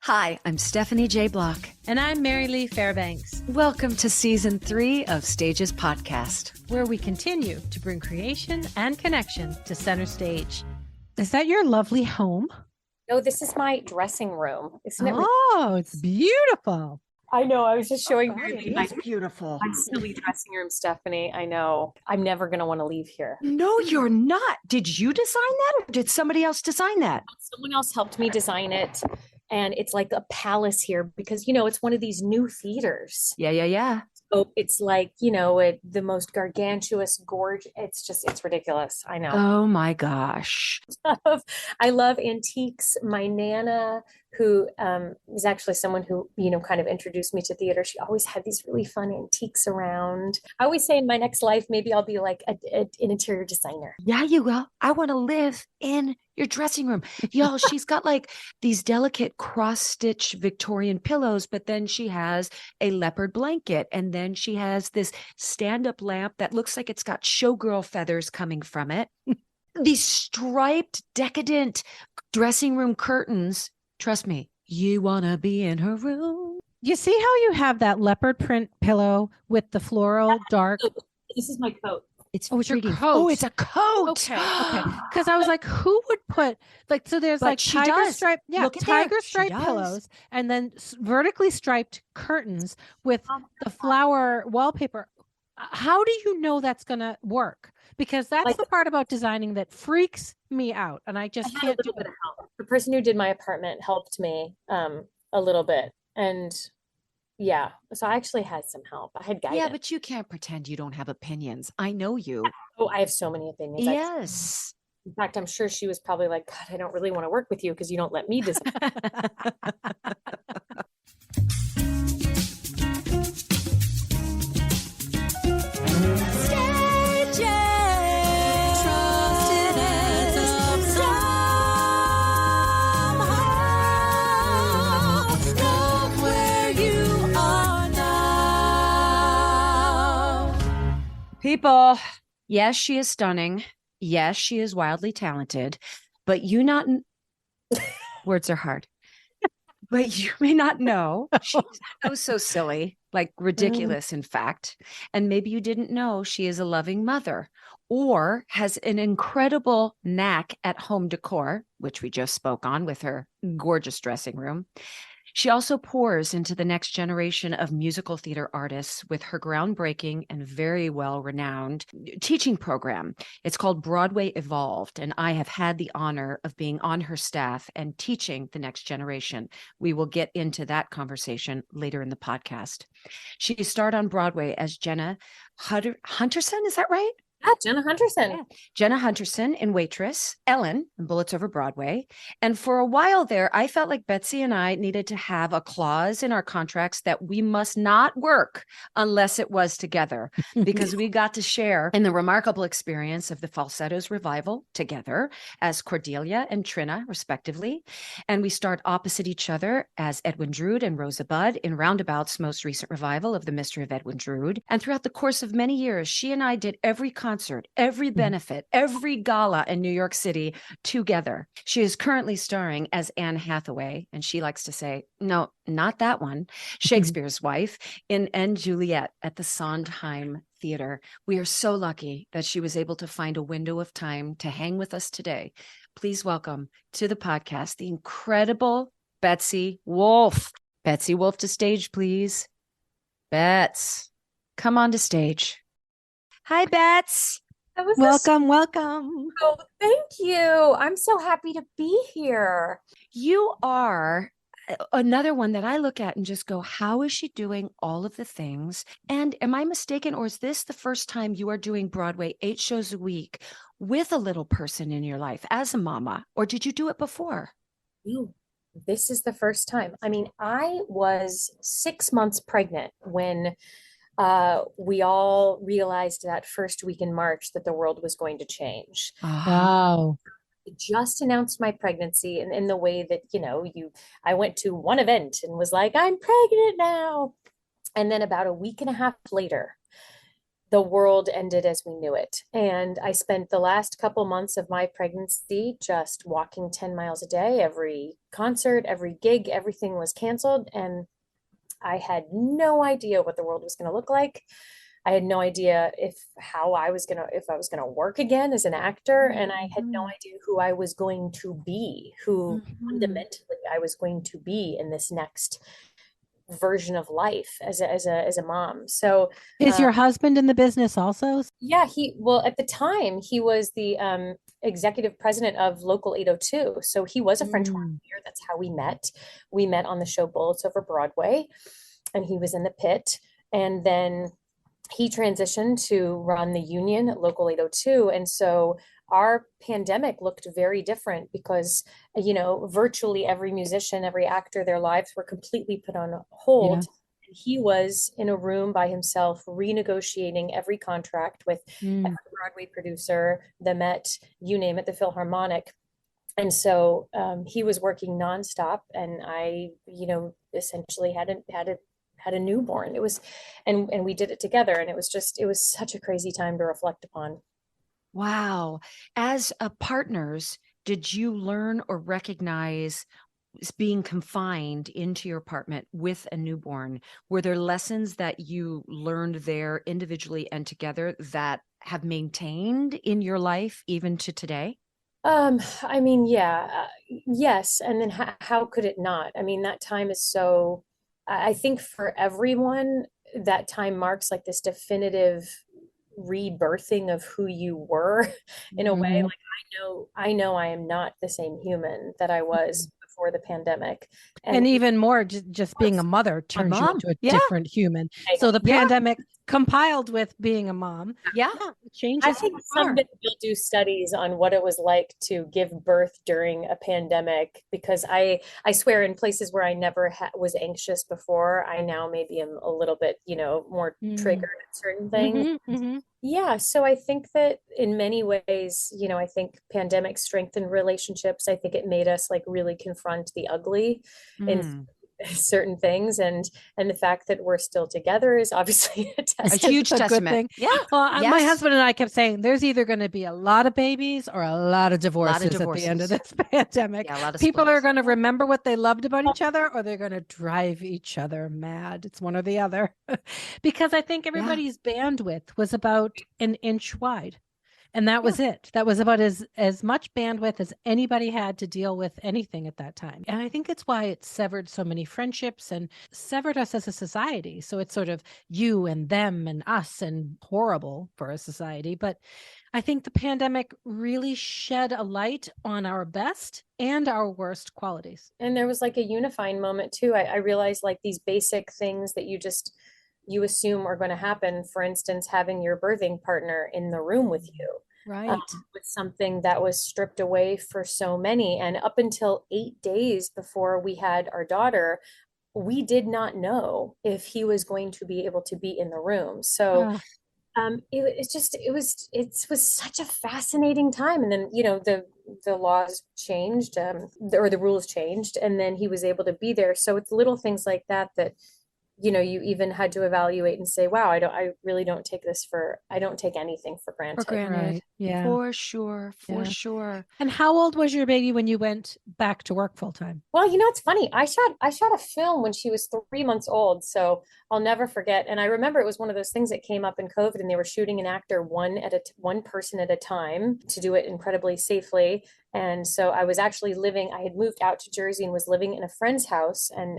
Hi, I'm Stephanie J. Block. And I'm Mary Lee Fairbanks. Welcome to Season 3 of Stages Podcast, where we continue to bring creation and connection to center stage. Is that your lovely home? No, this is my dressing room. Isn't it? Oh, it's beautiful. I know. I was just showing you my beautiful. My silly dressing room, Stephanie. I know. I'm never going to want to leave here. No, you're not. Did you design that or did somebody else design that? Someone else helped me design it. And it's like a palace here because, you know, it's one of these new theaters. Yeah. So it's like, you know, the most gargantuous gorge. It's ridiculous. I know. Oh my gosh. I love antiques. My Nana, who was actually someone who, you know, kind of introduced me to theater. She always had these really fun antiques around. I always say in my next life, maybe I'll be like an interior designer. Yeah, you will. I want to live in your dressing room. Y'all, she's got like these delicate cross-stitch Victorian pillows, but then she has a leopard blanket. And then she has this stand-up lamp that looks like it's got showgirl feathers coming from it. These striped, decadent dressing room curtains. Trust me, you want to be in her room. You see how you have that leopard print pillow with the floral dark? This is my coat. It's your coat. Oh, it's a coat. Okay. Because I was like, who would put like, so there's like tiger stripe, tiger stripe pillows, and then vertically striped curtains with the flower wallpaper. How do you know that's going to work? Because that's the part about designing that freaks me out, and I just can't do it. The person who did my apartment helped me a little bit, and yeah, so I actually had some help. I had guidance. Yeah, but you can't pretend you don't have opinions. I know you. Oh, I have so many opinions. Yes. In fact, I'm sure she was probably like, God, I don't really want to work with you because you don't let me design. People, yes, she is stunning. Yes, she is wildly talented, but words are hard. But you may not know, she's so silly, like ridiculous, in fact. And maybe you didn't know she is a loving mother or has an incredible knack at home decor, which we just spoke on with her gorgeous dressing room. She also pours into the next generation of musical theater artists with her groundbreaking and very well-renowned teaching program. It's called Broadway Evolved, and I have had the honor of being on her staff and teaching the next generation. We will get into that conversation later in the podcast. She starred on Broadway as Jenna Hunterson, is that right? Yeah, Jenna Hunterson. Yeah. Jenna Hunterson in Waitress, Ellen in Bullets Over Broadway. And for a while there, I felt like Betsy and I needed to have a clause in our contracts that we must not work unless it was together, because we got to share in the remarkable experience of the Falsettos revival together as Cordelia and Trina, respectively. And we starred opposite each other as Edwin Drood and Rosa Budd in Roundabout's most recent revival of the Mystery of Edwin Drood. And throughout the course of many years, she and I did every concert, every benefit, every gala in New York City together. She is currently starring as Anne Hathaway, and she likes to say, no, not that one, Shakespeare's wife in Juliet at the Sondheim Theater. We are so lucky that she was able to find a window of time to hang with us today. Please welcome to the podcast the incredible Betsy Wolfe. Betsy Wolfe to stage, please. Bets, come on to stage. Hi, Bets. Welcome. Oh, thank you. I'm so happy to be here. You are another one that I look at and just go, how is she doing all of the things? And am I mistaken, or is this the first time you are doing Broadway 8 shows a week with a little person in your life as a mama, or did you do it before? No, this is the first time. I mean, I was 6 months pregnant when we all realized that first week in March that the world was going to change. Wow. I just announced my pregnancy in the way that, you know, I went to one event and was like, I'm pregnant now. And then about a week and a half later, the world ended as we knew it. And I spent the last couple months of my pregnancy just walking 10 miles a day. Every concert, every gig, everything was canceled. And I had no idea what the world was going to look like. I had no idea if I was gonna work again as an actor, and I had no idea who I was going to be, who fundamentally I was going to be in this next version of life as a mom. So is your husband in the business also? Yeah, at the time he was the executive president of Local 802. So he was a French horn player. That's how we met. We met on the show Bullets Over Broadway, and he was in the pit. And then he transitioned to run the union at Local 802. And so our pandemic looked very different because, virtually every musician, every actor, their lives were completely put on hold. Yeah. And he was in a room by himself, renegotiating every contract with every Broadway producer, the Met, you name it, the Philharmonic. And so he was working nonstop, and I, essentially had a newborn. It was, and we did it together, and it was such a crazy time to reflect upon. Wow. As partners, did you learn or recognize being confined into your apartment with a newborn? Were there lessons that you learned there individually and together that have maintained in your life even to today? Yes. And then how could it not? I mean, that time is so, I think for everyone, that time marks like this definitive rebirthing of who you were in a way. Like I know I am not the same human that I was before the pandemic. And even more, just being a mother turns you into a different human. So the pandemic compiled with being a mom. Changes. I think someday we'll do studies on what it was like to give birth during a pandemic, because I swear in places where I never was anxious before, I now maybe am a little bit, more triggered at certain things. Yeah. So I think that in many ways, I think pandemic strengthened relationships. I think it made us like really confront the ugly in certain things, and the fact that we're still together is obviously a huge testament. Yeah. Well, my husband and I kept saying there's either going to be a lot of babies or a lot of divorces at the end of this pandemic. Yeah, a lot of people are going to remember what they loved about each other, or they're going to drive each other mad. It's one or the other. Because I think everybody's bandwidth was about an inch wide. And that was it. That was about as much bandwidth as anybody had to deal with anything at that time. And I think it's why it severed so many friendships and severed us as a society. So it's sort of you and them and us, and horrible for a society. But I think the pandemic really shed a light on our best and our worst qualities. And there was like a unifying moment too. I realized like these basic things that you assume are going to happen. For instance, having your birthing partner in the room with you, right, was something that was stripped away for so many. And up until 8 days before we had our daughter, we did not know if he was going to be able to be in the room. So it was such a fascinating time. And then, the laws changed, or the rules changed, and then he was able to be there. So it's little things like that you even had to evaluate and say, wow, I really don't take anything for granted. Right. Yeah. For sure. Sure. And how old was your baby when you went back to work full time? Well, it's funny. I shot a film when she was 3 months old, so I'll never forget. And I remember it was one of those things that came up in COVID, and they were shooting an actor one person at a time to do it incredibly safely. And so I was actually I had moved out to Jersey and was living in a friend's house. And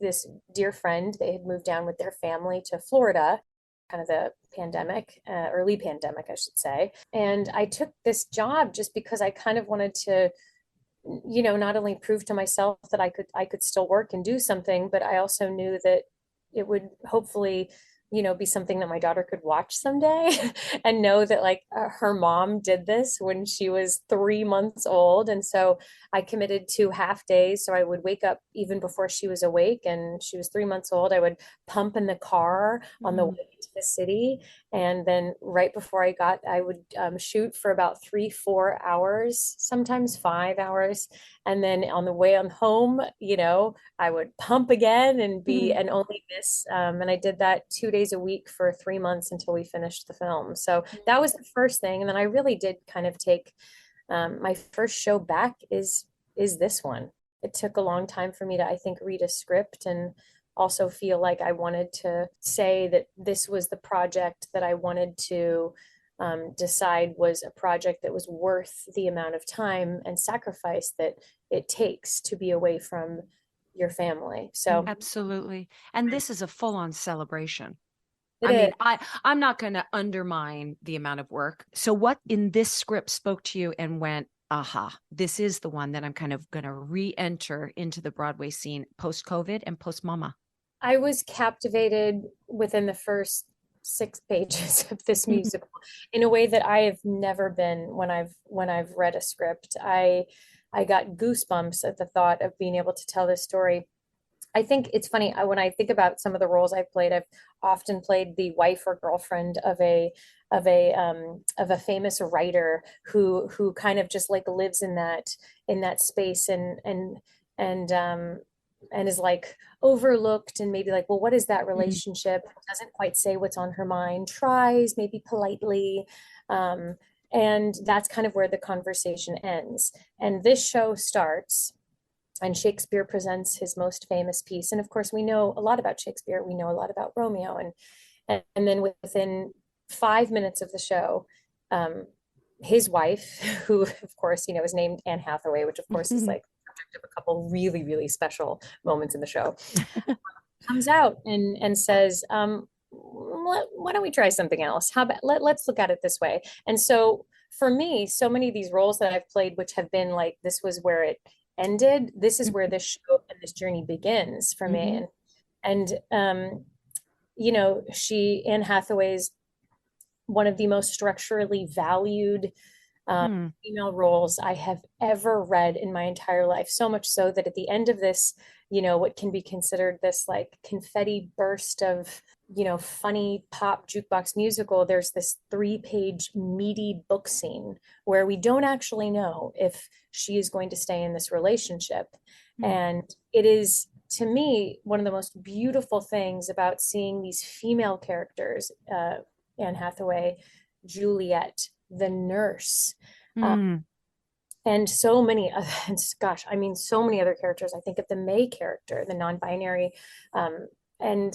this dear friend, they had moved down with their family to Florida, kind of the pandemic, early pandemic, I should say. And I took this job just because I kind of wanted to, not only prove to myself that I could still work and do something, but I also knew that it would hopefully be something that my daughter could watch someday and know that like her mom did this when she was 3 months old. And so I committed to half days. So I would wake up even before she was awake, and she was 3 months old. I would pump in the car on the way to the city. And then right before I would shoot for about 3-4 hours, sometimes 5 hours. And then on the way on home, I would pump again and only miss. And I did that 2 days a week for 3 months until we finished the film. So that was the first thing. And then I really did kind of take my first show back is this one. It took a long time for me to, I think, read a script and also feel like I wanted to say that this was the project that I wanted to decide was a project that was worth the amount of time and sacrifice that it takes to be away from your family. So absolutely. And this is a full-on celebration. I'm not going to undermine the amount of work. So what in this script spoke to you and went, aha, this is the one that I'm kind of going to re-enter into the Broadway scene post-COVID and post-Mama? I was captivated within the first 6 pages of this musical in a way that I have never been when I've read a script. I got goosebumps at the thought of being able to tell this story. I think it's funny when I think about some of the roles I've played. I've often played the wife or girlfriend of a famous writer who kind of just like lives in that space and is like overlooked and maybe like, well, what is that relationship? Doesn't quite say what's on her mind, tries maybe politely. And that's kind of where the conversation ends. And this show starts and Shakespeare presents his most famous piece. And of course, we know a lot about Shakespeare. We know a lot about Romeo. And then within 5 minutes of the show, his wife, who of course, is named Anne Hathaway, which of course is like subject of a couple really, really special moments in the show, comes out and says, why don't we try something else? How about let's look at it this way. And so for me, so many of these roles that I've played, which have been like, this was where it ended, this is where this show and this journey begins for me. And Anne Hathaway's one of the most structurally valued female roles I have ever read in my entire life. So much so that at the end of this, what can be considered this like confetti burst of, funny pop jukebox musical, there's this 3-page meaty book scene where we don't actually know if she is going to stay in this relationship. And it is, to me, one of the most beautiful things about seeing these female characters, Anne Hathaway, Juliet, the nurse, and so many so many other characters. I think of the May character, the non-binary, and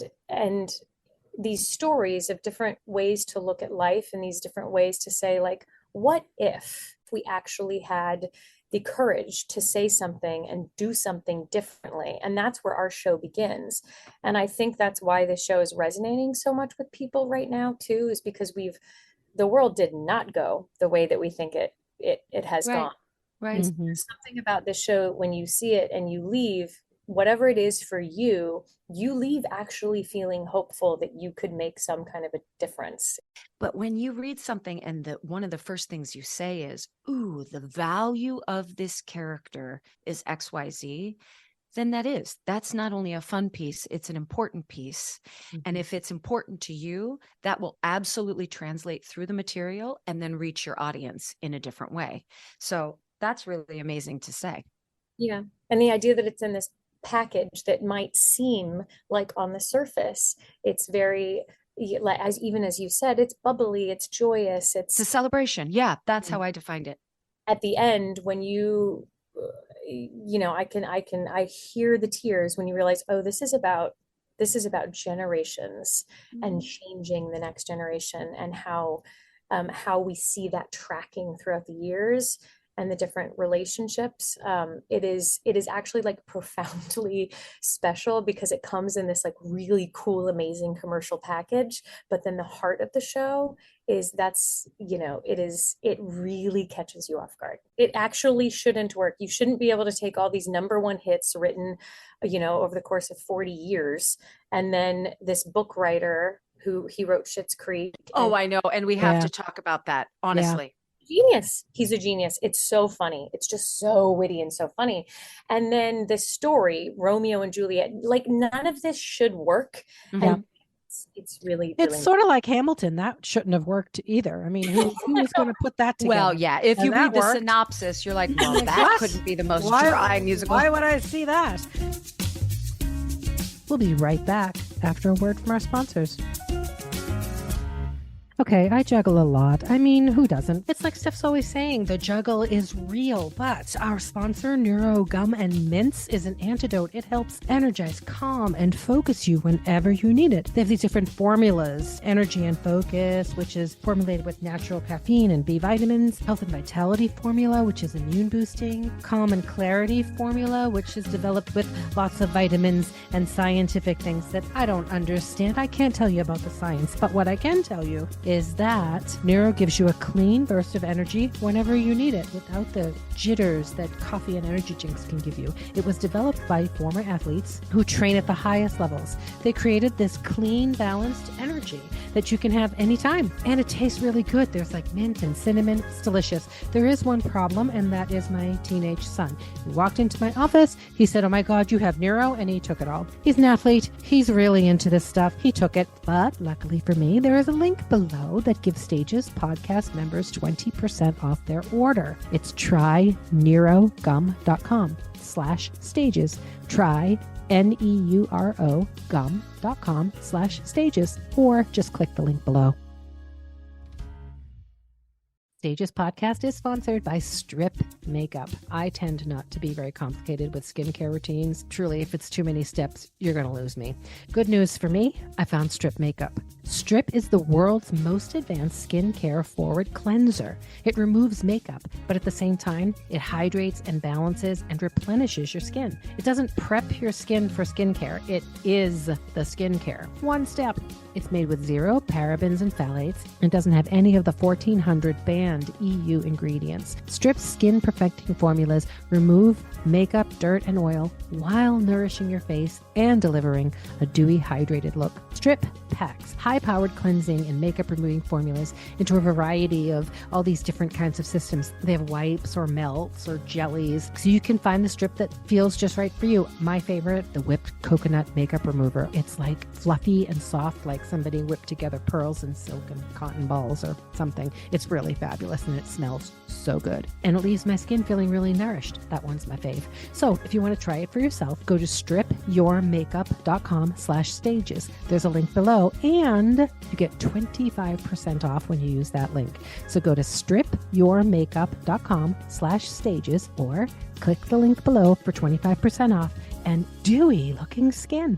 these stories of different ways to look at life and these different ways to say, like, what if we actually had the courage to say something and do something differently? And that's where our show begins. And I think that's why this show is resonating so much with people right now too, is because the world did not go the way that we think it has gone. Right. There's something about this show when you see it and you leave, whatever it is for you, you leave actually feeling hopeful that you could make some kind of a difference. But when you read something and one of the first things you say is, ooh, the value of this character is XYZ, then that's not only a fun piece, it's an important piece. And if it's important to you, that will absolutely translate through the material and then reach your audience in a different way. So that's really amazing to say. Yeah. And the idea that it's in this package that might seem like on the surface, it's very, even as you said, it's bubbly, it's joyous, it's a celebration. Yeah, that's how I defined it. At the end, when I hear the tears when you realize, oh, this is about generations and changing the next generation, and how we see that tracking throughout the years and the different relationships. It is actually like profoundly special because it comes in this like really cool, amazing commercial package. But then the heart of the show is it really catches you off guard. It actually shouldn't work. You shouldn't be able to take all these #1 hits written, over the course of 40 years. And then this book writer he wrote Schitt's Creek. I know. And we have to talk about that, honestly. Yeah. Genius. He's a genius. It's so funny. It's just so witty and so funny. And then this story, Romeo and Juliet, like none of this should work. And It's really, it's really sort of like Hamilton. That shouldn't have worked either. I mean, who was going to put that together? Well, yeah. If you read the worked. synopsis, you're like, well, that couldn't be the most dry musical. Why would I see that? We'll be right back after a word from our sponsors. Okay, I juggle a lot. I mean, who doesn't? It's like Steph's always saying, the juggle is real, but our sponsor, Neuro Gum and Mints, is an antidote. It helps energize, calm, and focus you whenever you need it. They have these different formulas, Energy and Focus, which is formulated with natural caffeine and B vitamins, Health and Vitality formula, which is immune boosting, Calm and Clarity formula, which is developed with lots of vitamins and scientific things that I don't understand. I can't tell you about the science, but what I can tell you is that Neuro gives you a clean burst of energy whenever you need it without the jitters that coffee and energy drinks can give you. It was developed by former athletes who train at the highest levels. They created this clean, balanced energy that you can have anytime. And it tastes really good. There's like mint and cinnamon. It's delicious. There is one problem, and that is my teenage son. He walked into my office. He said, "Oh my God, you have Neuro," and he took it all. He's an athlete. He's really into this stuff. He took it. But luckily for me, there is a link below that gives Stages podcast members 20% off their order. It's tryneurogum.com/stages. Try NEURO gum.com/stages, or just click the link below. Stages podcast is sponsored by Strip Makeup. I tend not to be very complicated with skincare routines. Truly, if it's too many steps, you're going to lose me. Good news for me, I found Strip Makeup. Strip is the world's most advanced skincare forward cleanser. It removes makeup, but at the same time, it hydrates and balances and replenishes your skin. It doesn't prep your skin for skincare. It is the skincare. One step. It's made with 0 parabens and phthalates and doesn't have any of the 1,400 banned EU ingredients. Strip's skin perfecting formulas remove makeup, dirt, and oil while nourishing your face and delivering a dewy, hydrated look. Strip packs high-powered cleansing and makeup removing formulas into a variety of all these different kinds of systems. They have wipes or melts or jellies, so you can find the strip that feels just right for you. My favorite, the whipped coconut makeup remover. It's like fluffy and soft, like somebody whipped together pearls and silk and cotton balls or something. It's really fabulous and it smells so good. And it leaves my skin feeling really nourished. That one's my fave. So if you want to try it for yourself, go to stripyourmakeup.com/stages. There's a link below and you get 25% off when you use that link. So go to stripyourmakeup.com/stages or click the link below for 25% off and dewy looking skin.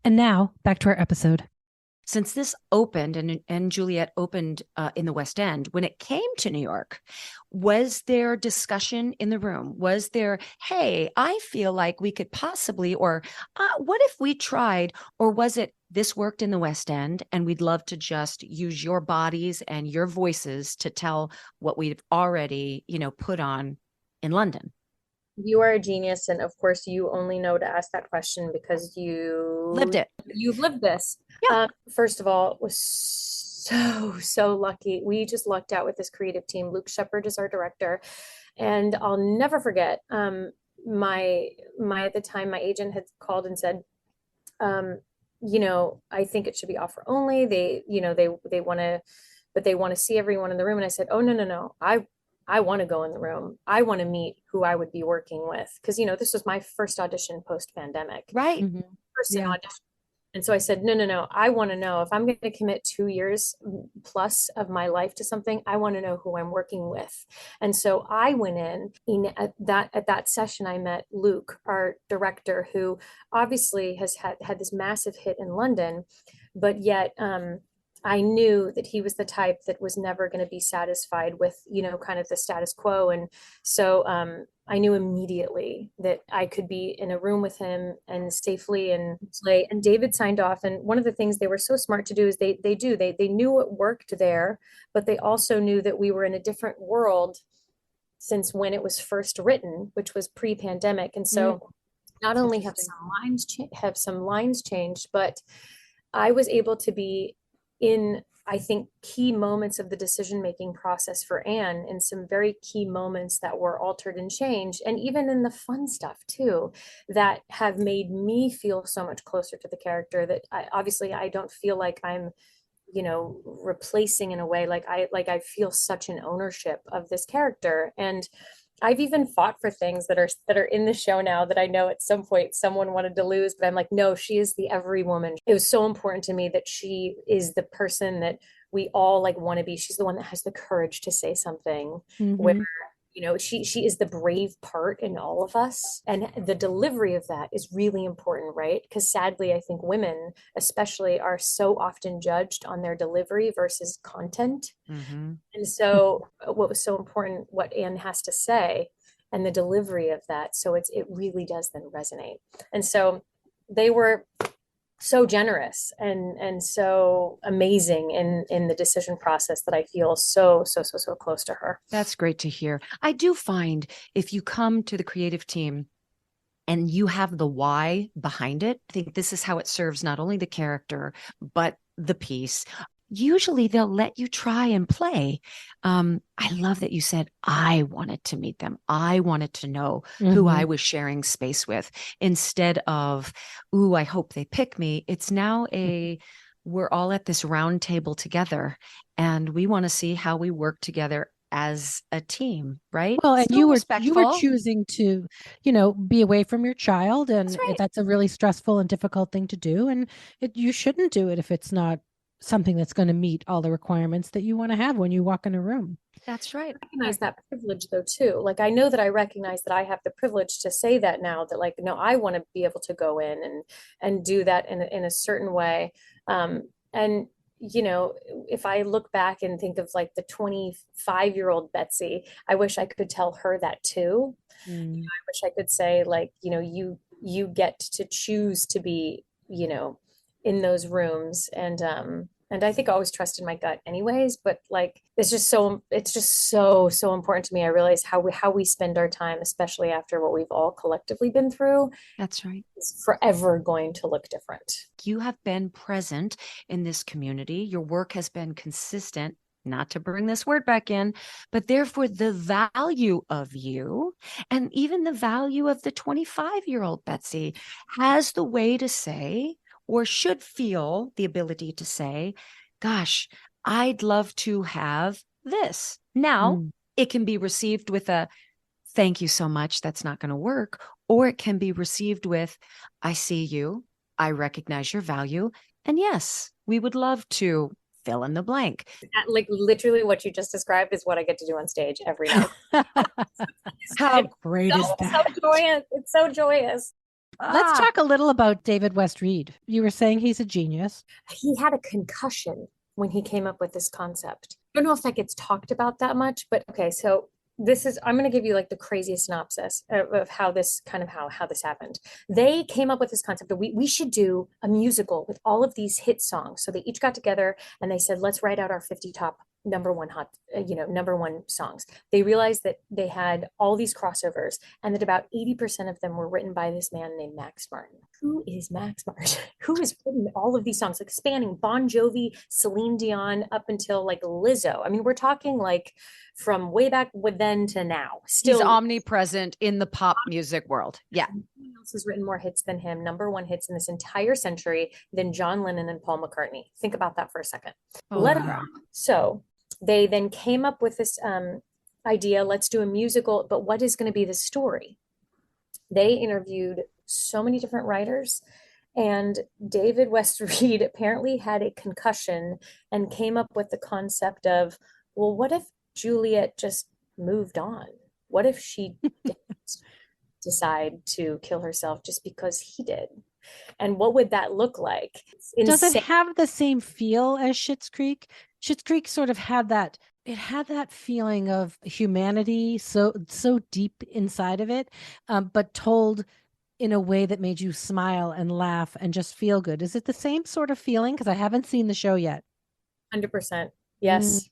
And now back to our episode. Since this opened and Juliet opened in the West End, when it came to New York, was there discussion in the room? Was there, hey, I feel like we could possibly, or what if we tried? Or was it, this worked in the West End and we'd love to just use your bodies and your voices to tell what we've already, put on in London? You are a genius. And of course, you only know to ask that question because you lived it. You've lived this. Yeah. First of all, was so lucky. We just lucked out with this creative team. Luke Shepard is our director. And I'll never forget, at the time, my agent had called and said, I think it should be offer only. They want to see everyone in the room. And I said, oh, no. I want to go in the room. I want to meet who I would be working with. Because, this was my first audition post-pandemic. Right. Mm-hmm. Audition. And so I said, no. I want to know if I'm going to commit 2 years plus of my life to something, I want to know who I'm working with. And so I went in at that session, I met Luke, our director, who obviously has had this massive hit in London, but yet, I knew that he was the type that was never going to be satisfied with, kind of the status quo. And so I knew immediately that I could be in a room with him and safely and play. And David signed off. And one of the things they were so smart to do is they knew what worked there, but they also knew that we were in a different world since when it was first written, which was pre-pandemic. And so not only have some lines changed, but I was able to be I think, key moments of the decision-making process for Anne, and some very key moments that were altered and changed, and even in the fun stuff too, that have made me feel so much closer to the character, that obviously I don't feel like I'm, replacing in a way. Like I feel such an ownership of this character. And I've even fought for things that are in the show now that I know at some point someone wanted to lose, but I'm like, no, she is the every woman. It was so important to me that she is the person that we all like want to be. She's the one that has the courage to say something, where she is the brave part in all of us. And the delivery of that is really important, right? Because sadly, I think women especially are so often judged on their delivery versus content. And so what was so important, what Anne has to say and the delivery of that. So it really does then resonate. And so they were so generous and so amazing in the decision process, that I feel so close to her. That's great to hear. I do find if you come to the creative team and you have the why behind it, I think this is how it serves not only the character, but the piece. Usually they'll let you try and play. I love that you said, I wanted to meet them. I wanted to know who I was sharing space with, instead of, ooh, I hope they pick me. It's now we're all at this round table together, and we want to see how we work together as a team, right? Well, and you were choosing to, be away from your child, and that's a really stressful and difficult thing to do. And you shouldn't do it if it's not something that's going to meet all the requirements that you want to have when you walk in a room. That's right. I recognize that privilege though too. Like, I know that I recognize that I have the privilege to say that now, that like, no, I want to be able to go in and do that in a certain way. And if I look back and think of like the 25-year-old Betsy, I wish I could tell her that too. I wish I could say, like, you get to choose to be, in those rooms. And I think I always trusted my gut anyways, but like, it's just so important to me. I realize how we spend our time, especially after what we've all collectively been through. That's right. Is forever going to look different. You have been present in this community. Your work has been consistent, not to bring this word back in, but therefore the value of you, and even the value of the 25-year-old Betsy, has the way to say, or should feel the ability to say, gosh, I'd love to have this. Now, it can be received with a, thank you so much, that's not going to work. Or it can be received with, I see you, I recognize your value, and yes, we would love to fill in the blank. Like, literally what you just described is what I get to do on stage every night. How great is that? So joyous. It's so joyous. Let's talk a little about David West Reed. You were saying he's a genius. He had a concussion when he came up with this concept. I don't know if that gets talked about that much, but okay, so I'm going to give you like the craziest synopsis of how this happened. They came up with this concept that we should do a musical with all of these hit songs. So they each got together and they said, let's write out our 50 top number one songs. They realized that they had all these crossovers, and that about 80% of them were written by this man named Max Martin. Who is Max Martin? Who has written all of these songs, like spanning Bon Jovi, Celine Dion, up until like Lizzo? I mean, we're talking like from way back then to now. Still, he's omnipresent in the pop music world. Yeah. No one else has written more hits than him, number one hits in this entire century, than John Lennon and Paul McCartney. Think about that for a second. So they then came up with this idea, let's do a musical, but what is going to be the story? They interviewed so many different writers, and David West Reed apparently had a concussion and came up with the concept of, well, what if Juliet just moved on? What if she didn't decide to kill herself just because he did? And what would that look like? Does it have the same feel as Schitt's Creek? Schitt's Creek sort of had that. It had that feeling of humanity so deep inside of it, but told in a way that made you smile and laugh and just feel good. Is it the same sort of feeling? Because I haven't seen the show yet. 100%. Yes.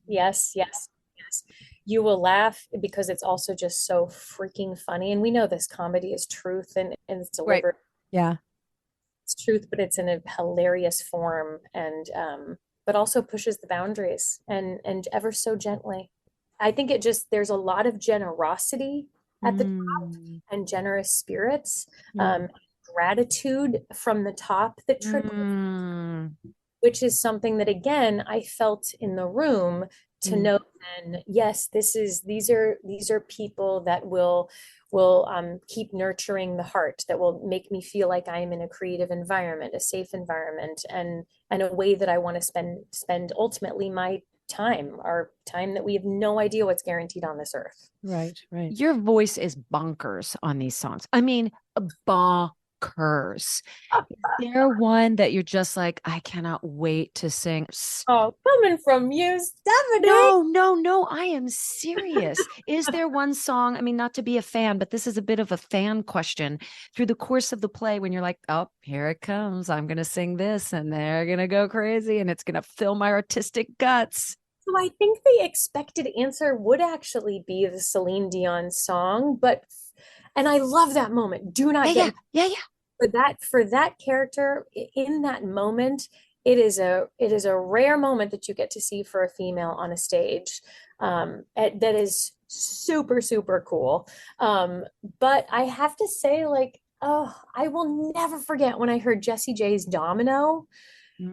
You will laugh because it's also just so freaking funny. And we know this comedy is truth and it's delivered. Right. Yeah. It's truth, but it's in a hilarious form. And but also pushes the boundaries and ever so gently. I think there's a lot of generosity at the top and generous spirits, gratitude from the top that trickles, which is something that, again, I felt in the room to know then, yes, these are people that will keep nurturing the heart, that will make me feel like I am in a creative environment, a safe environment, and a way that I want to spend ultimately my time, our time that we have no idea what's guaranteed on this earth. Right. Your voice is bonkers on these songs. I mean, bonkers. Is there one that you're just like, I cannot wait to sing? Oh, coming from you, Stephanie. No, I am serious. Is there one song, I mean, not to be a fan, but this is a bit of a fan question, through the course of the play when you're like, oh, here it comes, I'm going to sing this and they're going to go crazy and it's going to fill my artistic guts? So I think the expected answer would actually be the Celine Dion song, and I love that moment. Do not get for that character in that moment. It is a rare moment that you get to see for a female on a stage. That is super, super cool. But I have to say, like, oh, I will never forget when I heard Jessie J's Domino.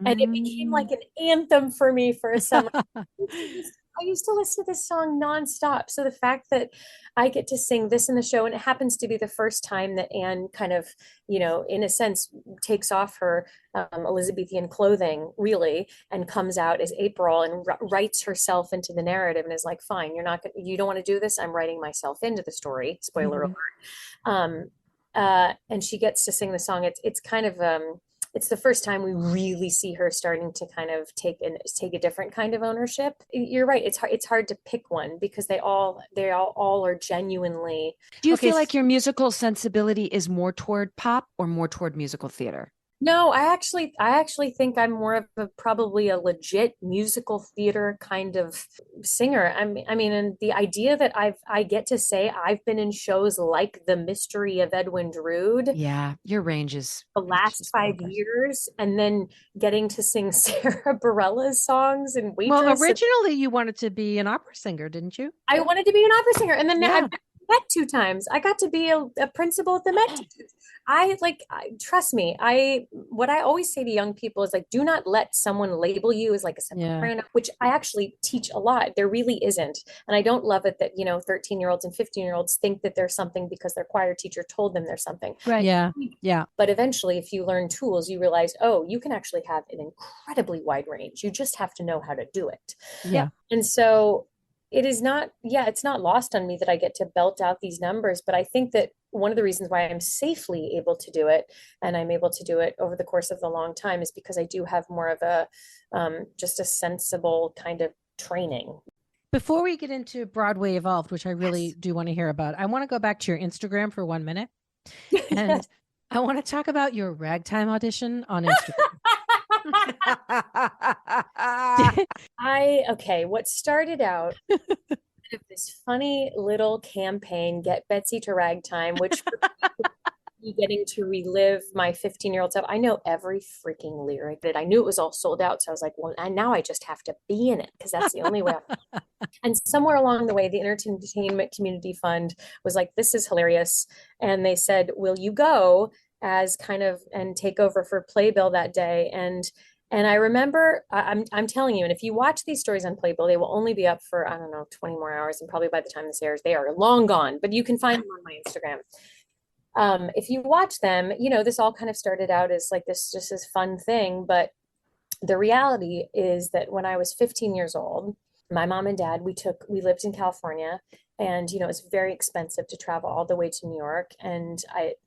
And it became like an anthem for me for a summer. I used to listen to this song nonstop. So the fact that I get to sing this in the show, and it happens to be the first time that Anne kind of, in a sense, takes off her Elizabethan clothing, really, and comes out as April and writes herself into the narrative and is like, fine, you don't want to do this. I'm writing myself into the story. Spoiler alert. And she gets to sing the song. It's kind of, it's the first time we really see her starting to kind of take a different kind of ownership. You're right. It's hard to pick one because they all are genuinely. Do you feel like your musical sensibility is more toward pop or more toward musical theater? No, I actually think I'm more of probably a legit musical theater kind of singer. I mean, and the idea that I get to say I've been in shows like The Mystery of Edwin Drood. Yeah, your range is the last 5 years, and then getting to sing Sarah Bareilles songs and Waitress. Well, originally you wanted to be an opera singer, didn't you? I wanted to be an opera singer, and then I've been Met 2 times. I got to be a principal at the Met. Trust me. What I always say to young people is like, do not let someone label you as like a soprano, which I actually teach a lot. There really isn't. And I don't love it that, 13-year-olds and 15-year-olds think that there's something because their choir teacher told them there's something. Right. Yeah. But eventually, if you learn tools, you realize, oh, you can actually have an incredibly wide range. You just have to know how to do it. Yeah. And so it's not lost on me that I get to belt out these numbers, but I think that one of the reasons why I'm safely able to do it, and I'm able to do it over the course of a long time, is because I do have more of a just a sensible kind of training. Before we get into Broadway Evolved, which I really do want to hear about, I want to go back to your Instagram for 1 minute. And I want to talk about your ragtime audition on Instagram. What started out of this funny little campaign, Get Betsy to Ragtime, which me getting to relive my 15-year-old self. I know every freaking lyric that I knew it was all sold out. So I was like, well, and now I just have to be in it because that's the only way. And somewhere along the way, the Entertainment Community Fund was like, this is hilarious. And they said, will you go as kind of and take over for Playbill that day? And I remember, I'm telling you, and if you watch these stories on Playbill, they will only be up for, I don't know, 20 more hours. And probably by the time this airs, they are long gone, but you can find them on my Instagram. If you watch them, this all kind of started out as like this fun thing. But the reality is that when I was 15 years old, my mom and dad, we lived in California, and it's very expensive to travel all the way to New York. And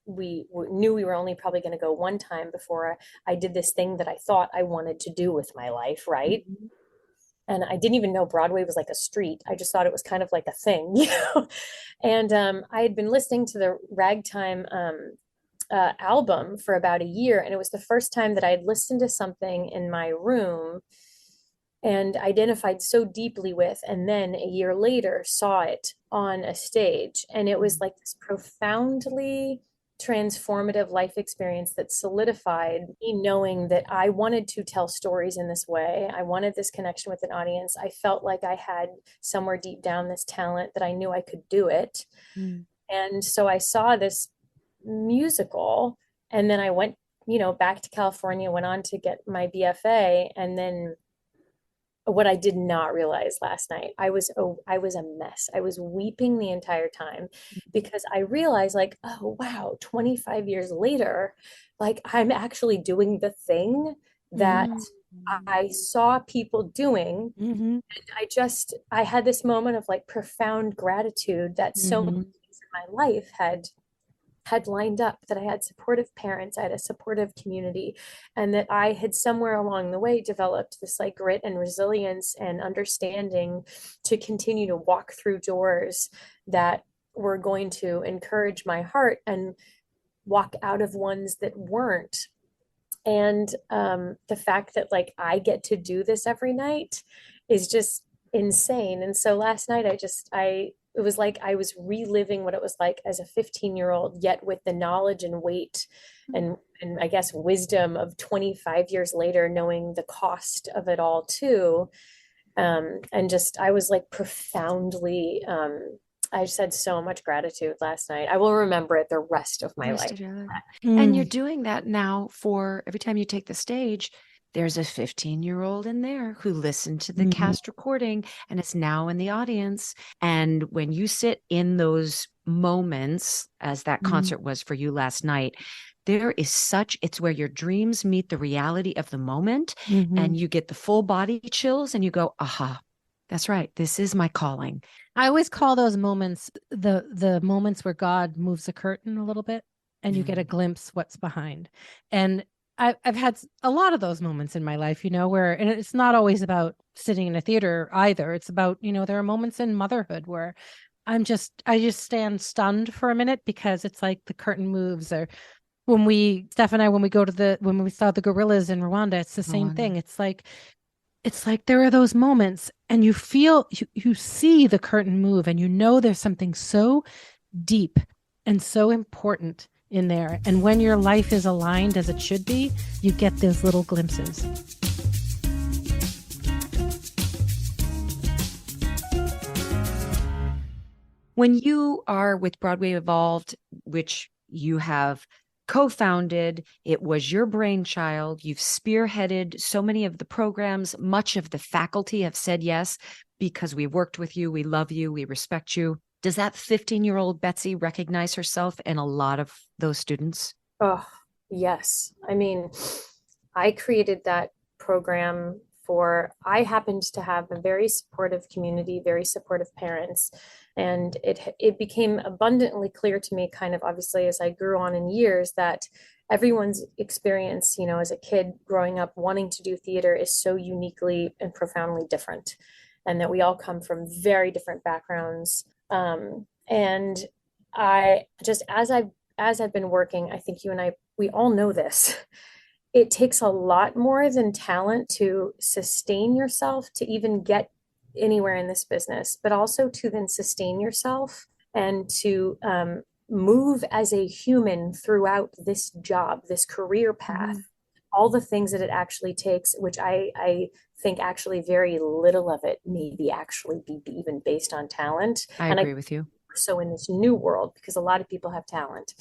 we knew we were only probably going to go one time before I did this thing that I thought I wanted to do with my life, right? Mm-hmm. And I didn't even know Broadway was like a street. I just thought it was kind of like a thing, And I had been listening to the Ragtime album for about a year, and it was the first time that I had listened to something in my room and identified so deeply with, and then a year later saw it on a stage. And it was like this profoundly transformative life experience that solidified me knowing that I wanted to tell stories in this way. I wanted this connection with an audience. I felt like I had somewhere deep down this talent that I knew I could do it. And so I saw this musical, and then I went, back to California, went on to get my BFA. And then what I did not realize last night, I was a mess. I was weeping the entire time because I realized, like, oh wow, 25 years later, like I'm actually doing the thing that I saw people doing. And I had this moment of like profound gratitude that so many things in my life had lined up, that I had supportive parents, I had a supportive community, and that I had somewhere along the way developed this like grit and resilience and understanding to continue to walk through doors that were going to encourage my heart and walk out of ones that weren't. And the fact that like I get to do this every night is just insane. And so last night it was like I was reliving what it was like as a 15-year-old, yet with the knowledge and weight and I guess wisdom of 25 years later, knowing the cost of it all too. And just, I was like profoundly, I just had so much gratitude last night. I will remember it the rest of my life. And you're doing that now for every time you take the stage. There's a 15-year-old in there who listened to the cast recording and is now in the audience. And when you sit in those moments, as that concert was for you last night, there is it's where your dreams meet the reality of the moment, and you get the full body chills and you go, aha, that's right. This is my calling. I always call those moments the moments where God moves the curtain a little bit and you get a glimpse what's behind. And I've had a lot of those moments in my life, where, and it's not always about sitting in a theater either. It's about, there are moments in motherhood where I just stand stunned for a minute because it's like the curtain moves. Or Steph and I, when we saw the gorillas in Rwanda, it's the same thing. It's like there are those moments and you feel, you see the curtain move and there's something so deep and so important in there. And when your life is aligned as it should be, you get those little glimpses. When you are with Broadway Evolved, which you have co-founded, it was your brainchild, you've spearheaded so many of the programs, much of the faculty have said yes, because we worked with you, we love you, we respect you. Does that 15-year-old Betsy recognize herself in a lot of those students? Oh, yes. I mean, I created that program I happened to have a very supportive community, very supportive parents. And it became abundantly clear to me, kind of obviously as I grew on in years, that everyone's experience, as a kid growing up wanting to do theater is so uniquely and profoundly different. And that we all come from very different backgrounds. And I just, as I've been working, I think you and I, we all know this. It takes a lot more than talent to sustain yourself, to even get anywhere in this business, but also to then sustain yourself and to move as a human throughout this job, this career path, all the things that it actually takes, which I think actually very little of it maybe actually be even based on talent. I agree with you. So in this new world, because a lot of people have talent.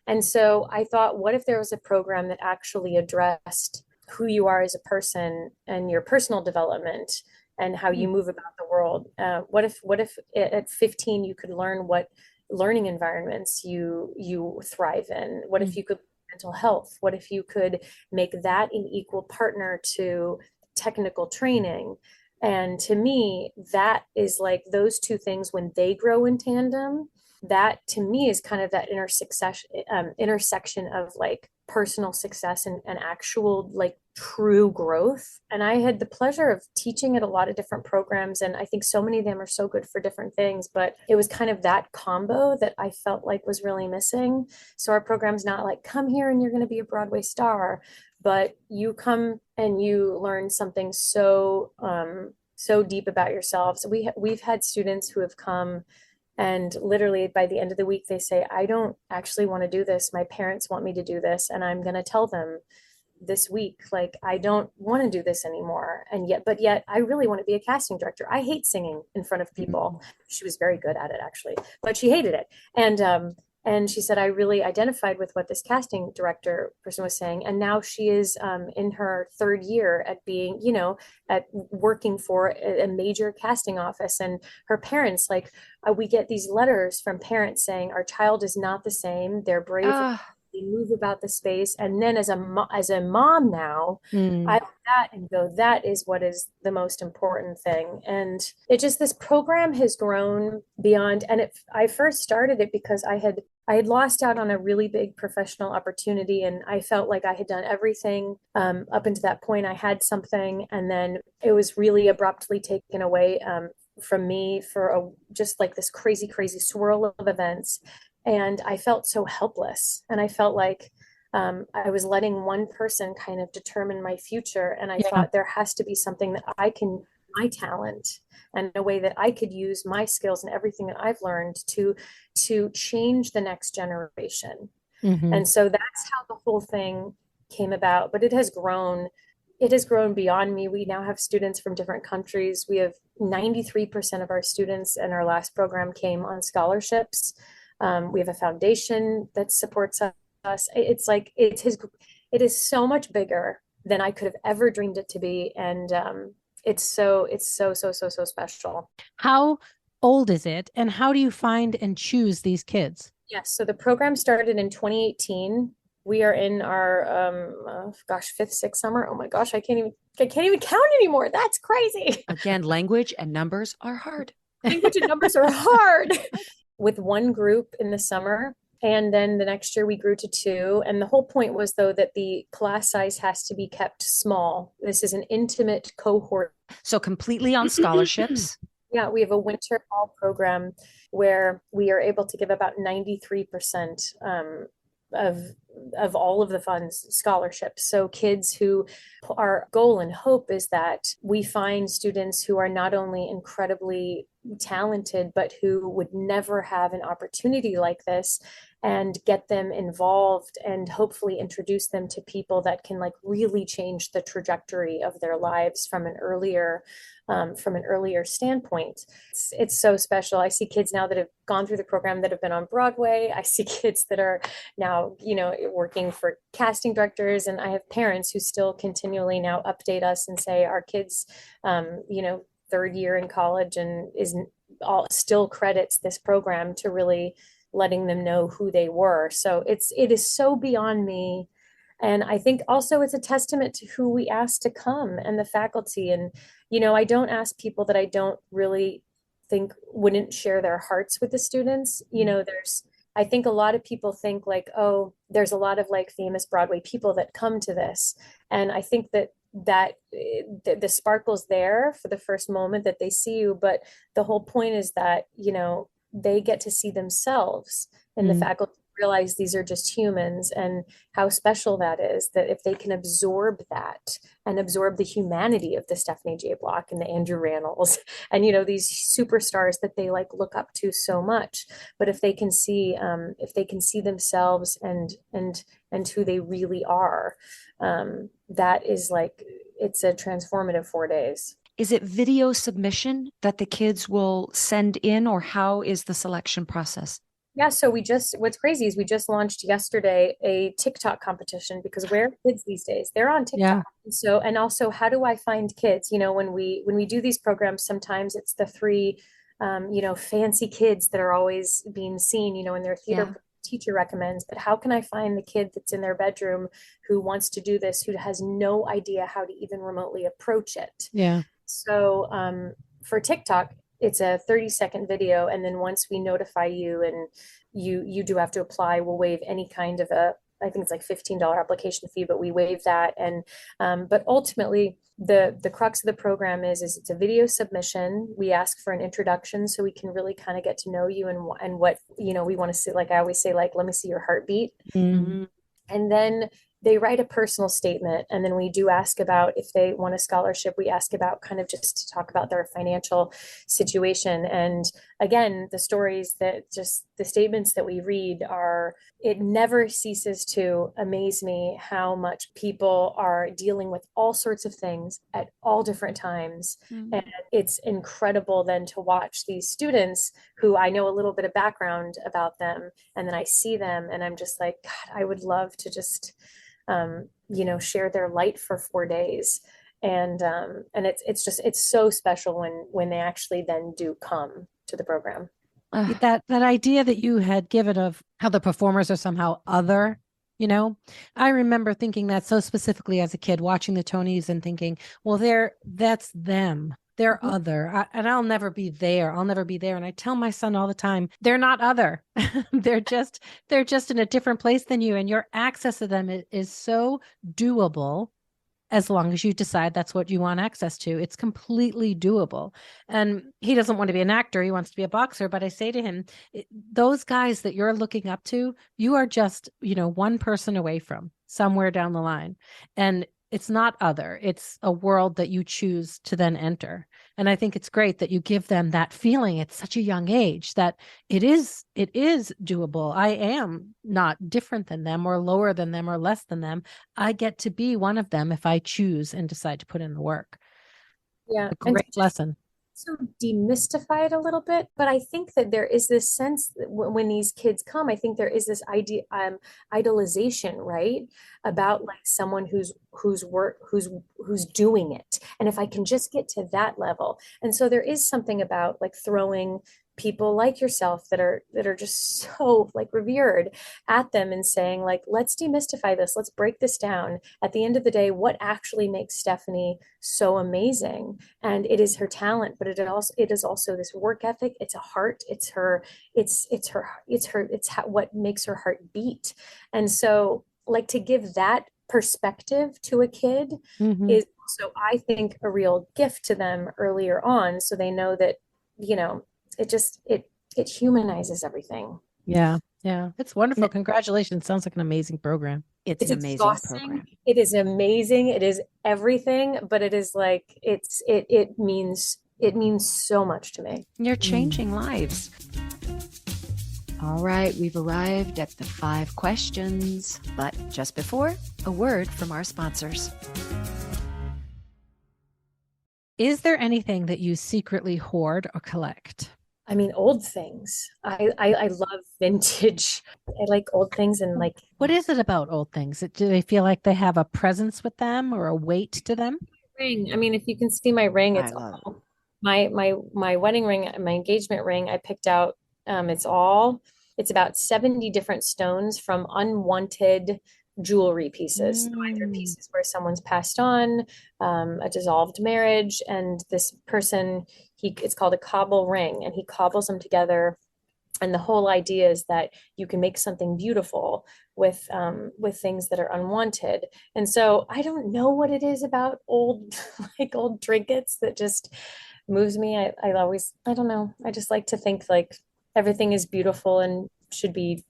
And so I thought, what if there was a program that actually addressed who you are as a person and your personal development and how you move about the world? What if at 15 you could learn what learning environments you thrive in? What if you could mental health? What if you could make that an equal partner to technical training? And to me, that is like those two things, when they grow in tandem, that to me is kind of that intersection of like personal success and actual like true growth. And I had the pleasure of teaching at a lot of different programs, and I think so many of them are so good for different things, but it was kind of that combo that I felt like was really missing. So our program's not like, come here and you're going to be a Broadway star, but you come and you learn something so deep about yourselves. We've had students who have come And literally by the end of the week, they say, I don't actually want to do this. My parents want me to do this. And I'm going to tell them this week, like, I don't want to do this anymore. And yet I really want to be a casting director. I hate singing in front of people. She was very good at it, actually, but she hated it. And she said, I really identified with what this casting director person was saying. And now she is in her third year at being, at working for a major casting office. And her parents, like, we get these letters from parents saying our child is not the same. They're brave. They move about the space. And then as a mom now, I look at that and go, that is what is the most important thing. And this program has grown beyond. And I first started it because I had lost out on a really big professional opportunity. And I felt like I had done everything up until that point. I had something, and then it was really abruptly taken away from me for just like this crazy, crazy swirl of events. And I felt so helpless. And I felt like I was letting one person kind of determine my future. And I thought there has to be something that my talent and a way that I could use my skills and everything that I've learned to change the next generation. And so that's how the whole thing came about. But it has grown beyond me. We now have students from different countries. We have 93% of our students in our last program came on scholarships. We have a foundation that supports us. It's like, it is so much bigger than I could have ever dreamed it to be. And it's so special. How old is it? And how do you find and choose these kids? Yes. So the program started in 2018. We are in our, fifth, sixth summer. Oh my gosh, I can't even count anymore. That's crazy. Again, language and numbers are hard. Language and numbers are hard. With one group in the summer. And then the next year we grew to 2. And the whole point was, though, that the class size has to be kept small. This is an intimate cohort. So completely on scholarships. Yeah, we have a winter fall program where we are able to give about 93% of all of the funds scholarships. So kids who, our goal and hope is that we find students who are not only incredibly talented, but who would never have an opportunity like this, and get them involved and hopefully introduce them to people that can like really change the trajectory of their lives from an earlier standpoint. It's so special. I see kids now that have gone through the program that have been on Broadway. I see kids that are now, working for casting directors, and I have parents who still continually now update us and say our kids, third year in college and still credits this program to really letting them know who they were. So it is so beyond me. And I think also it's a testament to who we ask to come and the faculty. And, I don't ask people that I don't really think wouldn't share their hearts with the students. I think a lot of people think like, oh, there's a lot of like famous Broadway people that come to this. And I think that the sparkle's there for the first moment that they see you. But the whole point is that, they get to see themselves in the faculty, realize these are just humans, and how special that is, that if they can absorb that and absorb the humanity of the Stephanie J. Block and the Andrew Rannells and, these superstars that they like look up to so much. But if they can see themselves and who they really are, that is like, it's a transformative 4 days. Is it video submission that the kids will send in, or how is the selection process? Yeah, so what's crazy is we just launched yesterday a TikTok competition, because where are kids these days? They're on TikTok. Yeah. And also, how do I find kids? When we do these programs, sometimes it's the 3, fancy kids that are always being seen, in their theater teacher recommends, but how can I find the kid that's in their bedroom who wants to do this, who has no idea how to even remotely approach it? Yeah. So for TikTok, it's a 30-second video. And then once we notify you and you do have to apply, we'll waive any kind of I think it's like $15 application fee, but we waive that. And but ultimately the crux of the program is it's a video submission. We ask for an introduction so we can really kind of get to know you and what, we want to see. Like I always say, like, let me see your heartbeat. Mm-hmm. And then they write a personal statement. And then we do ask about if they want a scholarship. We ask about kind of just to talk about their financial situation. And again, the stories that just the statements that we read it never ceases to amaze me how much people are dealing with all sorts of things at all different times. Mm-hmm. And it's incredible then to watch these students who I know a little bit of background about them, and then I see them and I'm just like, God, I would love to just, share their light for 4 days. And it's so special when they actually then do come to the program. That idea that you had given of how the performers are somehow other, I remember thinking that so specifically as a kid, watching the Tonys and thinking, well, that's them. They're mm-hmm. other, and I'll never be there. I'll never be there. And I tell my son all the time, they're not other. they're just in a different place than you. And your access to them is so doable. As long as you decide that's what you want access to, it's completely doable. And he doesn't want to be an actor. He wants to be a boxer. But I say to him, those guys that you're looking up to, you are just, one person away from somewhere down the line. And it's not other. It's a world that you choose to then enter. And I think it's great that you give them that feeling at such a young age that it is doable. I am not different than them or lower than them or less than them. I get to be one of them if I choose and decide to put in the work. Yeah. A great lesson. So demystify it a little bit, but I think that there is this sense that when these kids come, I think there is this idea, idolization, right, about like someone who's doing it, and if I can just get to that level, and so there is something about like throwing people like yourself that are just so like revered at them and saying like, let's demystify this, let's break this down. At the end of the day, what actually makes Stephanie so amazing? And it is her talent, but it is also this work ethic. It's a heart. It's what makes her heart beat. And so like to give that perspective to a kid mm-hmm. is so I think a real gift to them earlier on, so they know that it humanizes everything. Yeah. It's wonderful. Congratulations. Sounds like an amazing program. It's an amazing program. It is amazing. It is everything, but it is like, it means so much to me. You're changing lives. All right. We've arrived at the 5 questions, but just before, a word from our sponsors. Is there anything that you secretly hoard or collect? I mean, old things. I love vintage. I like old things and like. What is it about old things? Do they feel like they have a presence with them or a weight to them? Ring. I mean, if you can see my ring, it's all my wedding ring, my engagement ring. I picked out. It's about 70 different stones from unwanted jewelry pieces. Either pieces where someone's passed on, a dissolved marriage, and this person, it's called a cobble ring, and he cobbles them together. And the whole idea is that you can make something beautiful with things that are unwanted. And so I don't know what it is about old trinkets that just moves me. I don't know. I just like to think like everything is beautiful and should be,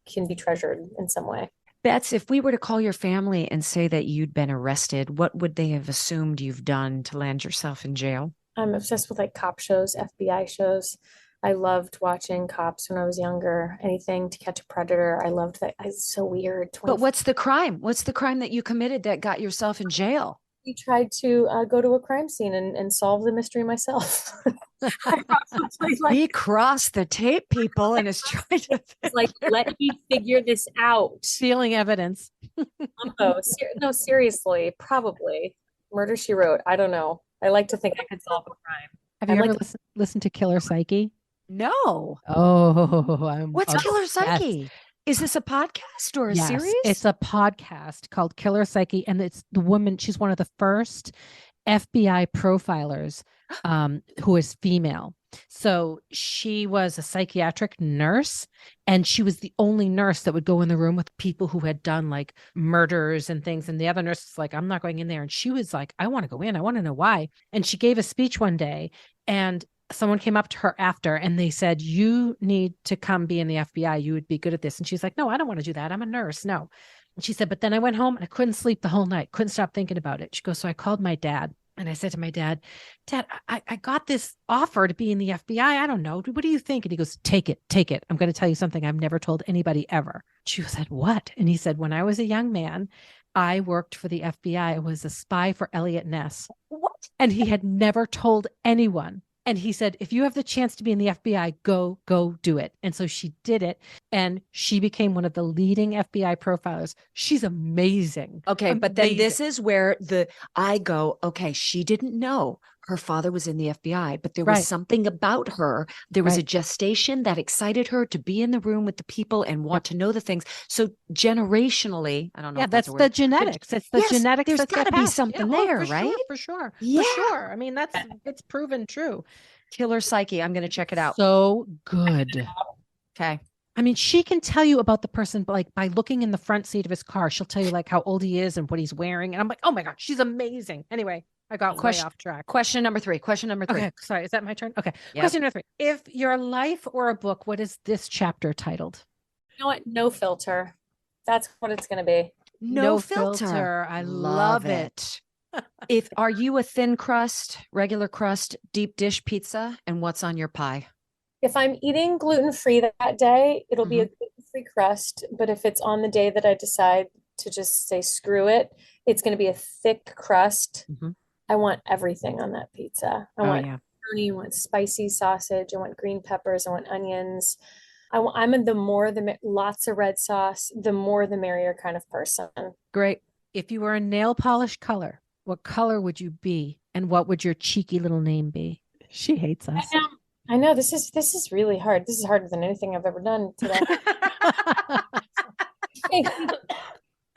can be treasured in some way. Bets, if we were to call your family and say that you'd been arrested, what would they have assumed you've done to land yourself in jail? I'm obsessed with like cop shows, FBI shows. I loved watching cops when I was younger. Anything to catch a predator. I loved that. It's so weird. But what's the crime? What's the crime that you committed that got yourself in jail? I tried to go to a crime scene and solve the mystery myself. We crossed the tape, people, and is trying to like, let me figure this out. Stealing evidence. No, seriously, probably. Murder, She Wrote. I don't know. I like to think I could solve a crime. Have you ever listened to Killer Psyche? No. Oh, what's Killer Psyche? Is this a podcast or a series? It's a podcast called Killer Psyche. And it's the woman, she's one of the first FBI profilers who is female. So she was a psychiatric nurse, and she was the only nurse that would go in the room with people who had done like murders and things. And the other nurse was like, I'm not going in there. And she was like, I want to go in. I want to know why. And she gave a speech one day, and someone came up to her after and they said, you need to come be in the FBI. You would be good at this. And she's like, no, I don't want to do that. I'm a nurse. No. And she said, but then I went home and I couldn't sleep the whole night. Couldn't stop thinking about it. She goes, so I called my dad And I said to my dad, I got this offer to be in the FBI. I don't know. What do you think? And he goes, take it. I'm going to tell you something I've never told anybody ever. She said, what? And he said, when I was a young man, I worked for the FBI. I was a spy for Elliot Ness. What? And he had never told anyone. And he said, if you have the chance to be in the FBI, go do it. And so she did it. And she became one of the leading FBI profilers. She's amazing. Okay. Amazing. But then this is where I go, okay, she didn't know her father was in the FBI, but there was something about her. There was a gestation that excited her to be in the room with the people and want to know the things. So generationally, I don't know. Yeah, that's the genetics. It's the genetics. There's got to be something there, right? For sure. Yeah. For sure. I mean, it's proven true. Killer Psyche. I'm going to check it out. So good. Okay. I mean, she can tell you about the person, like by looking in the front seat of his car. She'll tell you like how old he is and what he's wearing. And I'm like, oh my God, she's amazing. Anyway, I got way off track. Question number three. Okay, sorry. Is that my turn? Okay. Yep. Question number 3. If your life or a book, what is this chapter titled? You know what? No filter. That's what it's going to be. No filter. I love it. Are you a thin crust, regular crust, deep dish pizza? And what's on your pie? If I'm eating gluten-free that day, it'll be a gluten-free crust. But if it's on the day that I decide to just say screw it, it's going to be a thick crust. I want everything on that pizza. I want pepperoni, I want spicy sausage, I want green peppers, I want onions. I'm lots of red sauce, the more the merrier kind of person. Great. If you were a nail polish color, what color would you be? And what would your cheeky little name be? She hates us. I know this is really hard. This is harder than anything I've ever done today.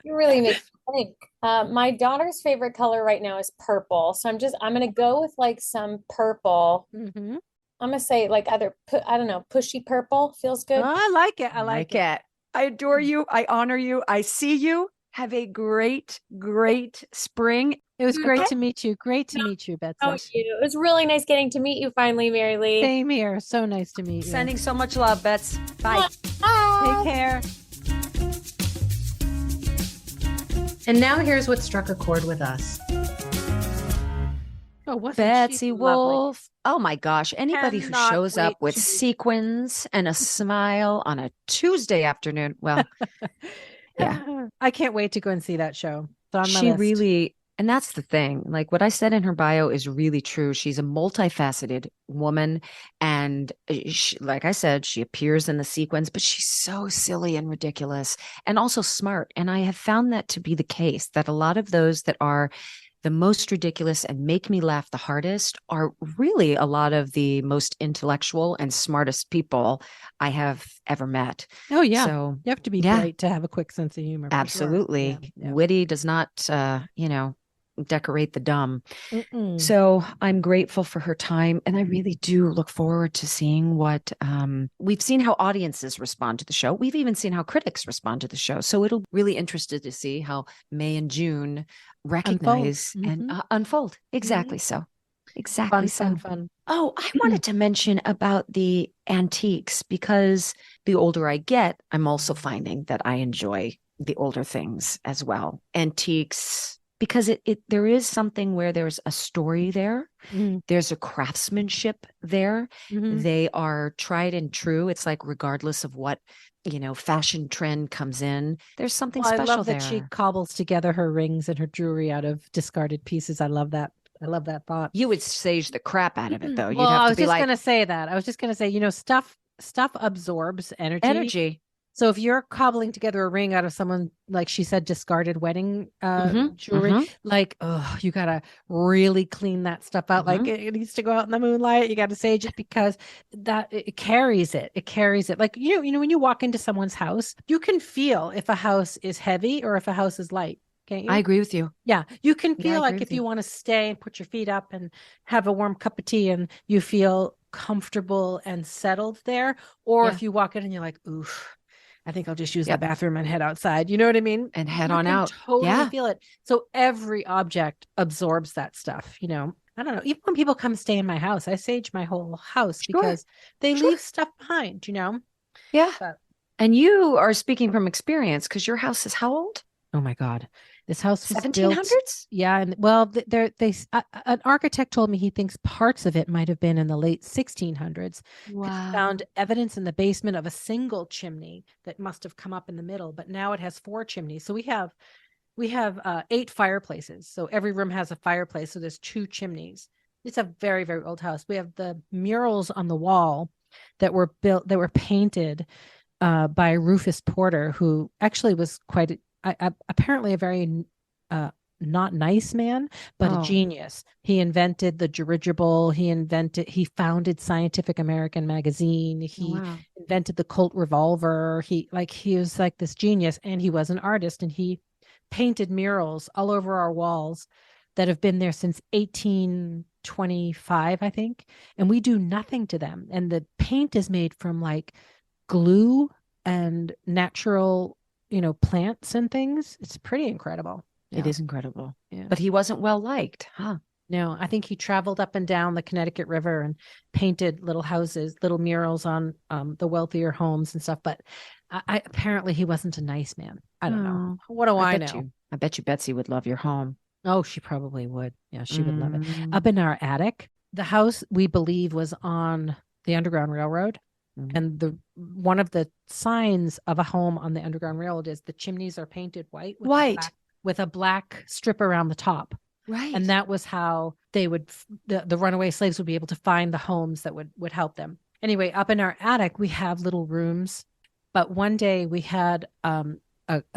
You really make me think. My daughter's favorite color right now is purple. So I'm going to go with like some purple. I'm going to say like either, I don't know, pushy purple feels good. Oh, I like it. I like it. I adore you. I honor you. I see you. Have a great, great spring. It was great to meet you. Great to meet you, Betsy. Oh, it was really nice getting to meet you finally, Mary Lee. Same here. So nice to meet you. Sending so much love, Bets. Bye. Take care. And now here's what struck a chord with us. Oh, wasn't Betsy she Wolfe. Oh my gosh. Anybody who Cannot shows up wait with sequins and a smile on a Tuesday afternoon. Well, yeah. I can't wait to go and see that show. It's on my she list. really, and that's the thing. Like what I said in her bio is really true. She's a multifaceted woman. And she, like I said, she appears in the sequins, but she's so silly and ridiculous and also smart. And I have found that to be the case, that a lot of those that are the most ridiculous and make me laugh the hardest are really a lot of the most intellectual and smartest people I have ever met. Oh, yeah. So you have to be bright to have a quick sense of humor. Absolutely. Sure. Yeah. Witty does not, decorate the dumb. So I'm grateful for her time. And I really do look forward to seeing what we've seen how audiences respond to the show. We've even seen how critics respond to the show. So it'll really interested to see how May and June recognize and unfold. Exactly. So exactly. Fun. Oh, I wanted to mention about the antiques, because the older I get, I'm also finding that I enjoy the older things as well. Antiques, because there is something where there's a story there. There's a craftsmanship there. They are tried and true. It's like, regardless of what, fashion trend comes in, there's something special there. I love that she cobbles together her rings and her jewelry out of discarded pieces. I love that. I love that thought. You would sage the crap out of it, though. Well, I was just going to say that. I was just going to say, stuff absorbs energy. So if you're cobbling together a ring out of someone, like she said, discarded wedding jewelry, you got to really clean that stuff out. Like it needs to go out in the moonlight. You got to sage it, because it carries it. It carries it. Like, when you walk into someone's house, you can feel if a house is heavy or if a house is light. Can't you? I agree with you. Yeah. You can feel like if you want to stay and put your feet up and have a warm cup of tea and you feel comfortable and settled there, or if you walk in and you're like, oof, I think I'll just use the bathroom and head outside. You know what I mean? And head on out. Totally feel it. So every object absorbs that stuff. I don't know. Even when people come stay in my house, I sage my whole house because they leave stuff behind, Yeah. And you are speaking from experience, because your house is how old? Oh my God. This house was 1700s? built. Yeah. And well, an architect told me he thinks parts of it might have been in the late 1600s. Wow. Found evidence in the basement of a single chimney that must have come up in the middle, but now it has 4 chimneys. So we have 8 fireplaces. So every room has a fireplace. So there's 2 chimneys. It's a very, very old house. We have the murals on the wall that were painted by Rufus Porter, who actually was quite apparently a very not nice man, but a genius. He invented the dirigible. He founded Scientific American magazine. He invented the Colt revolver. He was like this genius, and he was an artist, and he painted murals all over our walls that have been there since 1825, I think. And we do nothing to them. And the paint is made from like glue and natural, plants and things. It's pretty incredible. Yeah. It is incredible. Yeah. But he wasn't well liked, huh? No, I think he traveled up and down the Connecticut River and painted little houses, little murals on the wealthier homes and stuff. But apparently he wasn't a nice man. I don't know. What do I know? I bet you Betsy would love your home. Oh, she probably would. Yeah, she would love it. Up in our attic, the house we believe was on the Underground Railroad. And one of the signs of a home on the Underground Railroad is the chimneys are painted white with a black strip around the top. Right. And that was how they would, the runaway slaves would be able to find the homes that would help them. Anyway, up in our attic, we have little rooms. But one day we had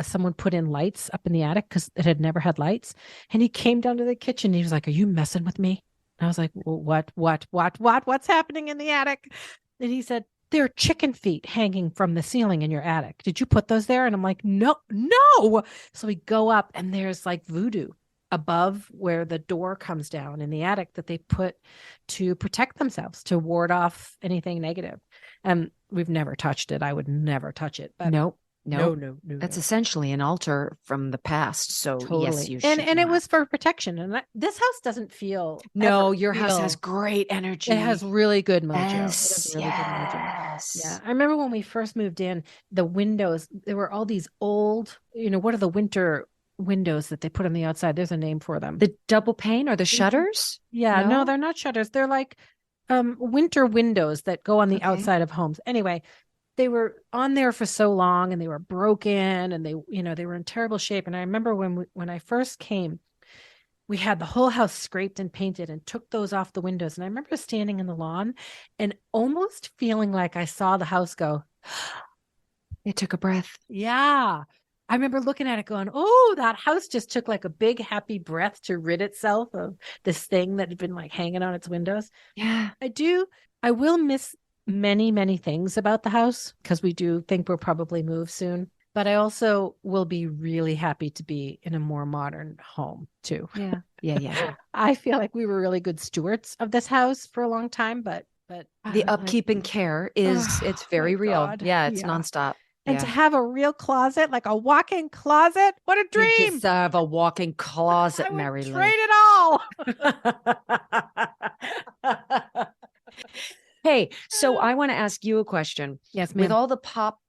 someone put in lights up in the attic because it had never had lights. And he came down to the kitchen. And he was like, "Are you messing with me?" And I was like, "Well, what's happening in the attic?" And he said, "There are chicken feet hanging from the ceiling in your attic. Did you put those there?" And I'm like, no. So we go up and there's like voodoo above where the door comes down in the attic that they put to protect themselves, to ward off anything negative. And we've never touched it. I would never touch it. But No. That's essentially an altar from the past. So totally. Yes, you should. And it was for protection. And this house doesn't feel. No, your house has great energy. It has really good mojo. Yes. Really good mojo. Yeah. I remember when we first moved in, the windows, there were all these old, what are the winter windows that they put on the outside? There's a name for them. The double pane or the shutters? Yeah. No, they're not shutters. They're like winter windows that go on the outside of homes. Anyway, they were on there for so long and they were broken and they were in terrible shape. And I remember when I first came, we had the whole house scraped and painted and took those off the windows. And I remember standing in the lawn and almost feeling like I saw the house go. It took a breath. Yeah. I remember looking at it going, oh, that house just took like a big happy breath to rid itself of this thing that had been like hanging on its windows. Yeah. I will miss many, many things about the house because we do think we'll probably move soon. But I also will be really happy to be in a more modern home too. Yeah. I feel like we were really good stewards of this house for a long time, but the upkeep and care it's very real. God. Yeah, it's nonstop. And to have a real closet, like a walk-in closet, what a dream! You deserve a walk-in closet, Mary Lou. Trade it all. Hey, so I want to ask you a question. Yes, ma'am. With all the pop,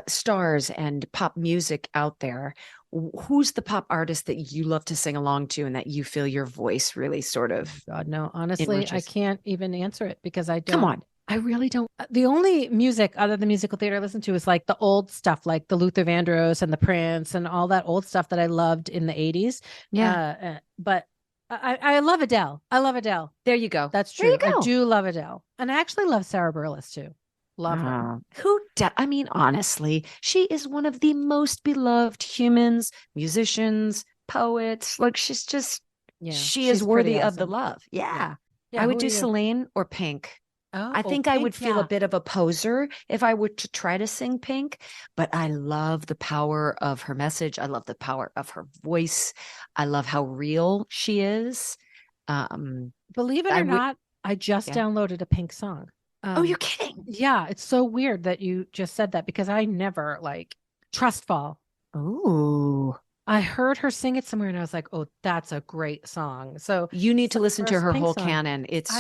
stars and pop music out there, who's the pop artist that you love to sing along to and that you feel your voice really sort of? God, no, honestly, enriches? I can't even answer it because I don't. Come on. I really don't. The only music other than musical theater I listen to is like the old stuff, like the Luther Vandross and the Prince and all that old stuff that I loved in the 80s. Yeah. But I love Adele. There you go. That's true. I do love Adele. And I actually love Sarah Bareilles too. Love her. Honestly, she is one of the most beloved humans, musicians, poets. Like she's just, she is worthy of the love. Yeah. I would do Celine or Pink. Oh, I think Pink, I would feel a bit of a poser if I were to try to sing Pink, but I love the power of her message. I love the power of her voice. I love how real she is. Believe it or not, I just downloaded a Pink song. Oh, you're kidding? Yeah, it's so weird that you just said that because I never Trustfall. Oh. I heard her sing it somewhere and I was like, oh, that's a great song. So you need to listen to her whole song. canon. It's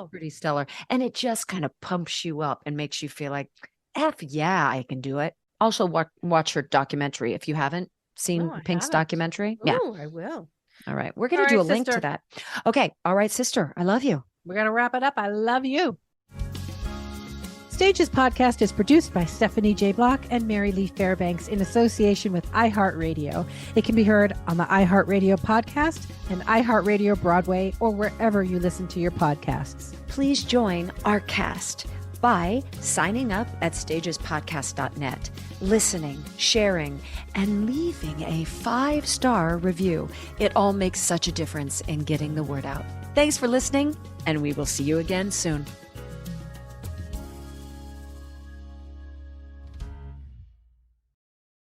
pretty stellar. And it just kind of pumps you up and makes you feel like, I can do it. Also watch her documentary if you haven't. seen No, I Pink's haven't. documentary? Yeah. Oh, I will. All right. We're going to do a link to that. Okay. All right, sister. I love you. We're going to wrap it up. I love you. Stages podcast is produced by Stephanie J. Block and Mary Lee Fairbanks in association with iHeartRadio. It can be heard on the iHeartRadio podcast and iHeartRadio Broadway or wherever you listen to your podcasts. Please join our cast by signing up at stagespodcast.net, listening, sharing, and leaving a 5-star review. It all makes such a difference in getting the word out. Thanks for listening, and we will see you again soon.